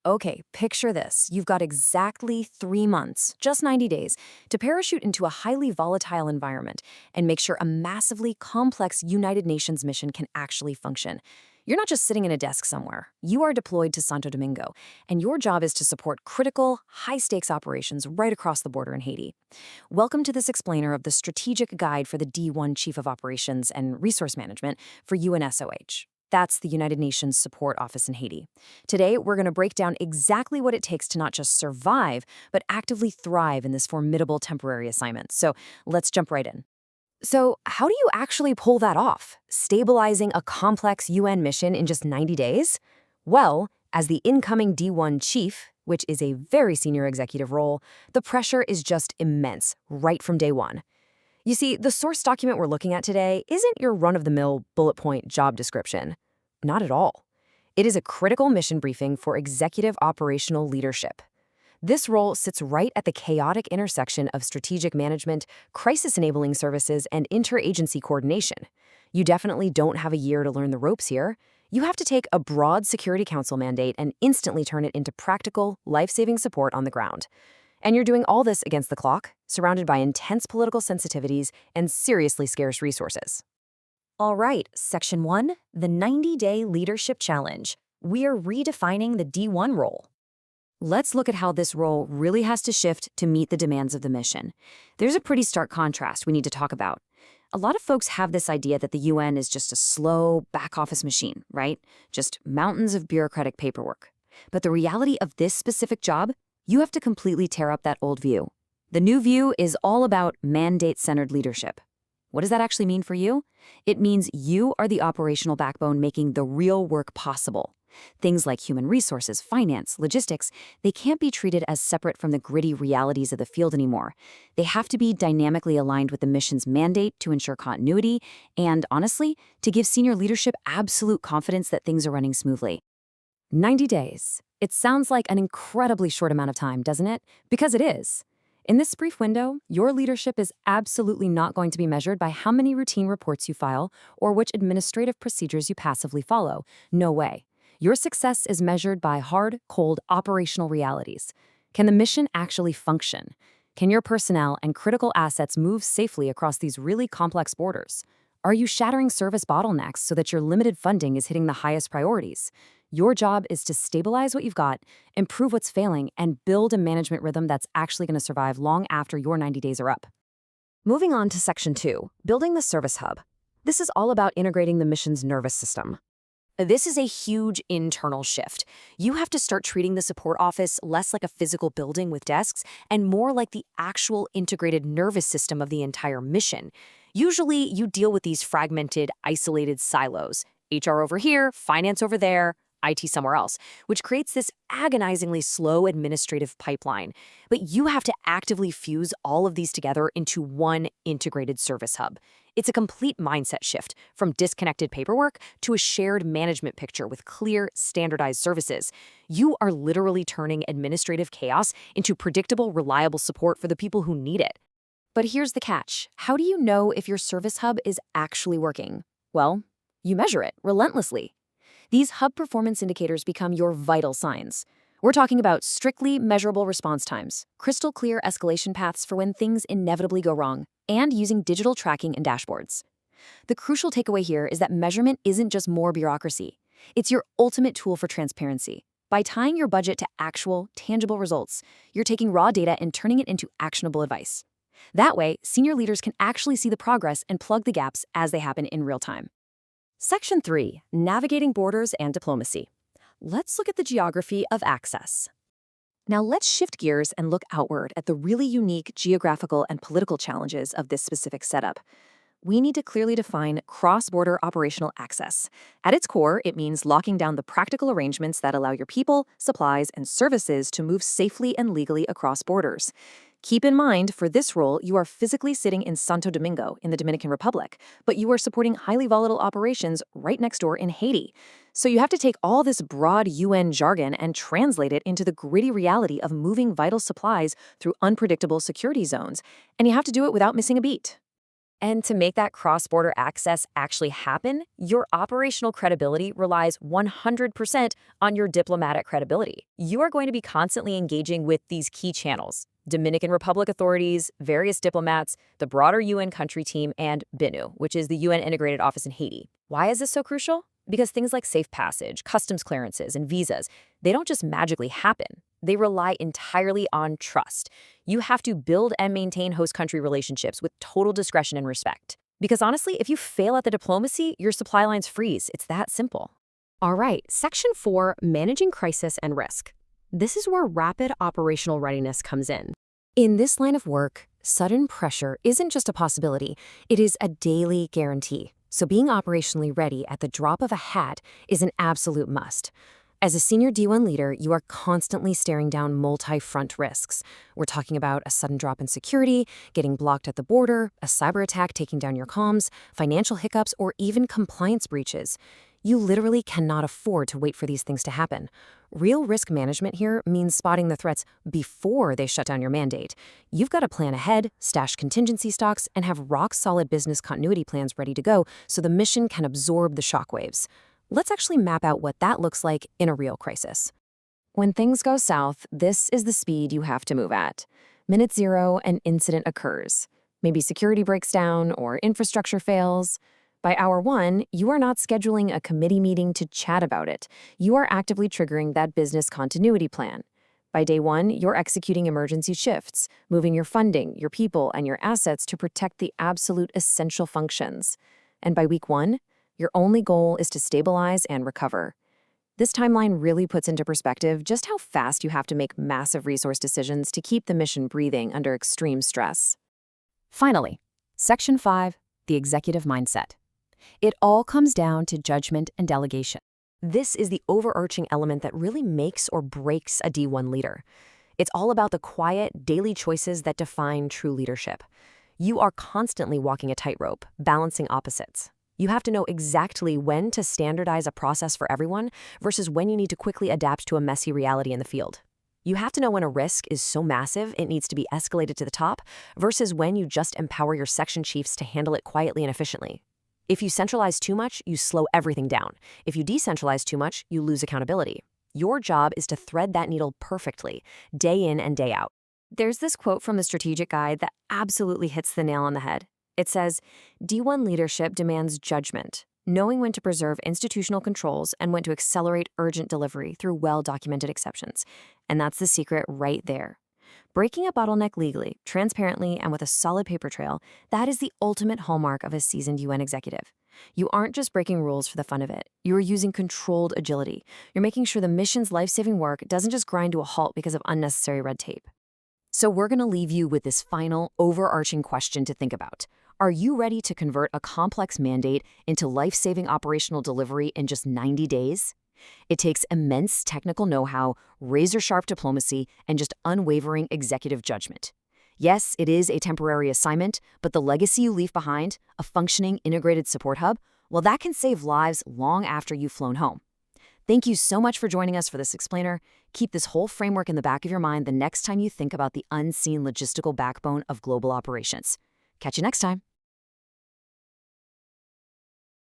Okay, picture this. You've got exactly 3 months, just 90 days, to parachute into a highly volatile environment and make sure a massively complex United Nations mission can actually function. You're not just sitting in a desk somewhere. You are deployed to Santo Domingo, and your job is to support critical, high-stakes operations right across the border in Haiti. Welcome to this explainer of the strategic guide for the D1 Chief of Operations and Resource Management for UNSOH. That's the United Nations Support Office in Haiti. Today, we're going to break down exactly what it takes to not just survive, but actively thrive in this formidable temporary assignment. So let's jump right in. So, how do you actually pull that off? Stabilizing a complex UN mission in just 90 days? Well, as the incoming D1 chief, which is a very senior executive role, the pressure is just immense right from day one. You see, the source document we're looking at today isn't your run-of-the-mill bullet point job description. Not at all. It is a critical mission briefing for executive operational leadership. This role sits right at the chaotic intersection of strategic management, crisis-enabling services, and interagency coordination. You definitely don't have a year to learn the ropes here. You have to take a broad Security Council mandate and instantly turn it into practical, life-saving support on the ground. And you're doing all this against the clock, surrounded by intense political sensitivities and seriously scarce resources. All right, Section 1, the 90-day Leadership Challenge. We are redefining the D1 role. Let's look at how this role really has to shift to meet the demands of the mission. There's a pretty stark contrast we need to talk about. A lot of folks have this idea that the UN is just a slow, back-office machine, right? Just mountains of bureaucratic paperwork. But the reality of this specific job, you have to completely tear up that old view. The new view is all about mandate-centered leadership. What does that actually mean for you? It means you are the operational backbone making the real work possible. Things like human resources, finance, logistics, they can't be treated as separate from the gritty realities of the field anymore. They have to be dynamically aligned with the mission's mandate to ensure continuity and, honestly, to give senior leadership absolute confidence that things are running smoothly. 90 days. It sounds like an incredibly short amount of time, doesn't it? Because it is. In this brief window, your leadership is absolutely not going to be measured by how many routine reports you file or which administrative procedures you passively follow. No way. Your success is measured by hard, cold, operational realities. Can the mission actually function? Can your personnel and critical assets move safely across these really complex borders? Are you shattering service bottlenecks so that your limited funding is hitting the highest priorities? Your job is to stabilize what you've got, improve what's failing, and build a management rhythm that's actually going to survive long after your 90 days are up. Moving on to Section 2, building the service hub. This is all about integrating the mission's nervous system. This is a huge internal shift. You have to start treating the support office less like a physical building with desks and more like the actual integrated nervous system of the entire mission. Usually, you deal with these fragmented, isolated silos. HR over here, finance over there, IT somewhere else, which creates this agonizingly slow administrative pipeline. But you have to actively fuse all of these together into one integrated service hub. It's a complete mindset shift from disconnected paperwork to a shared management picture with clear, standardized services. You are literally turning administrative chaos into predictable, reliable support for the people who need it. But here's the catch. How do you know if your service hub is actually working? Well, you measure it relentlessly. These hub performance indicators become your vital signs. We're talking about strictly measurable response times, crystal clear escalation paths for when things inevitably go wrong, and using digital tracking and dashboards. The crucial takeaway here is that measurement isn't just more bureaucracy. It's your ultimate tool for transparency. By tying your budget to actual, tangible results, you're taking raw data and turning it into actionable advice. That way, senior leaders can actually see the progress and plug the gaps as they happen in real time. Section 3, Navigating Borders and Diplomacy. Let's look at the geography of access. Now let's shift gears and look outward at the really unique geographical and political challenges of this specific setup. We need to clearly define cross-border operational access. At its core, it means locking down the practical arrangements that allow your people, supplies, and services to move safely and legally across borders. Keep in mind, for this role, you are physically sitting in Santo Domingo in the Dominican Republic, but you are supporting highly volatile operations right next door in Haiti. So you have to take all this broad UN jargon and translate it into the gritty reality of moving vital supplies through unpredictable security zones, and you have to do it without missing a beat. And to make that cross-border access actually happen, your operational credibility relies 100% on your diplomatic credibility. You are going to be constantly engaging with these key channels: Dominican Republic authorities, various diplomats, the broader UN country team, and BINU, which is the UN Integrated Office in Haiti. Why is this so crucial? Because things like safe passage, customs clearances, and visas, they don't just magically happen. They rely entirely on trust. You have to build and maintain host country relationships with total discretion and respect. Because honestly, if you fail at the diplomacy, your supply lines freeze. It's that simple. All right, Section 4, Managing Crisis and Risk. This is where rapid operational readiness comes in. In this line of work, sudden pressure isn't just a possibility, it is a daily guarantee. So being operationally ready at the drop of a hat is an absolute must. As a senior D1 leader, you are constantly staring down multi-front risks. We're talking about a sudden drop in security, getting blocked at the border, a cyber attack taking down your comms, financial hiccups, or even compliance breaches. You literally cannot afford to wait for these things to happen. Real risk management here means spotting the threats before they shut down your mandate. You've got to plan ahead, stash contingency stocks, and have rock-solid business continuity plans ready to go so the mission can absorb the shockwaves. Let's actually map out what that looks like in a real crisis. When things go south, this is the speed you have to move at. Minute zero, an incident occurs. Maybe security breaks down or infrastructure fails. By hour one, you are not scheduling a committee meeting to chat about it. You are actively triggering that business continuity plan. By day one, you're executing emergency shifts, moving your funding, your people, and your assets to protect the absolute essential functions. And by week one, your only goal is to stabilize and recover. This timeline really puts into perspective just how fast you have to make massive resource decisions to keep the mission breathing under extreme stress. Finally, Section 5, the executive mindset. It all comes down to judgment and delegation. This is the overarching element that really makes or breaks a D1 leader. It's all about the quiet, daily choices that define true leadership. You are constantly walking a tightrope, balancing opposites. You have to know exactly when to standardize a process for everyone versus when you need to quickly adapt to a messy reality in the field. You have to know when a risk is so massive it needs to be escalated to the top versus when you just empower your section chiefs to handle it quietly and efficiently. If you centralize too much, you slow everything down. If you decentralize too much, you lose accountability. Your job is to thread that needle perfectly, day in and day out. There's this quote from the strategic guide that absolutely hits the nail on the head. It says, D1 leadership demands judgment, knowing when to preserve institutional controls and when to accelerate urgent delivery through well-documented exceptions. And that's the secret right there. Breaking a bottleneck legally, transparently, and with a solid paper trail, that is the ultimate hallmark of a seasoned UN executive. You aren't just breaking rules for the fun of it. You are using controlled agility. You're making sure the mission's life-saving work doesn't just grind to a halt because of unnecessary red tape. So we're going to leave you with this final, overarching question to think about. Are you ready to convert a complex mandate into life-saving operational delivery in just 90 days? It takes immense technical know-how, razor-sharp diplomacy, and just unwavering executive judgment. Yes, it is a temporary assignment, but the legacy you leave behind, a functioning integrated support hub, well, that can save lives long after you've flown home. Thank you so much for joining us for this explainer. Keep this whole framework in the back of your mind the next time you think about the unseen logistical backbone of global operations. Catch you next time.